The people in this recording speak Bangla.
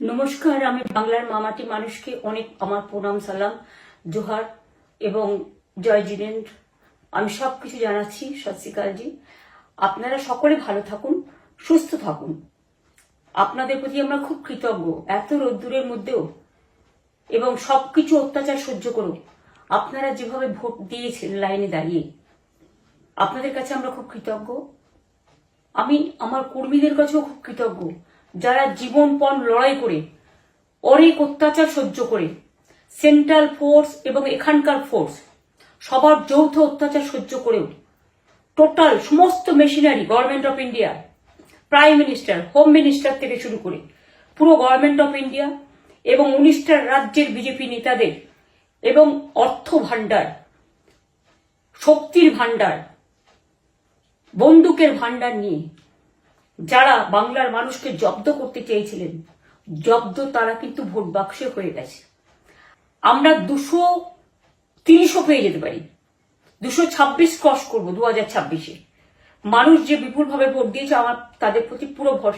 নমস্কার, আমি বাংলার মামাটি মানুষকে অনেক আমার প্রণাম, সালাম, জোহার এবং জয় জিনেন্দ্র। আমি সবকিছু জানাচ্ছি। সত শ্রী আকাল জি। আপনারা সকলে ভালো থাকুন, সুস্থ থাকুন। আপনাদের প্রতি আমরা খুব কৃতজ্ঞ। এত রোদ্দুরের মধ্যেও এবং সবকিছু অত্যাচার সহ্য করুন আপনারা যেভাবে ভোট দিয়েছেন লাইনে দাঁড়িয়ে, আপনাদের কাছে আমরা খুব কৃতজ্ঞ। আমি আমার কর্মীদের কাছেও খুব কৃতজ্ঞ, যারা জীবনপণ লড়াই করে অনেক অত্যাচার সহ্য করে সেন্ট্রাল ফোর্স এবং এখানকার ফোর্স সবার যৌথ অত্যাচার সহ্য করেও টোটাল সমস্ত machinery government of India, prime minister, home minister থেকে শুরু করে পুরো গভর্নমেন্ট অফ ইন্ডিয়া এবং 19টা রাজ্যের বিজেপি নেতাদের এবং অর্থ ভান্ডার, শক্তির ভান্ডার, বন্দুকের ভান্ডার নিয়ে যারা বাংলার মানুষকে জব্দ করতে চেয়েছিলেন, জব্দ তারা কিন্তু ভোট বাক্সে হয়ে গেছে। আমরা 230ও পেয়ে যেতে পারি, 226 ক্রস করবো 2026-এ। মানুষ যে বিপুলভাবে ভোট দিয়েছে, আমার তাদের প্রতি পুরো ভরসা।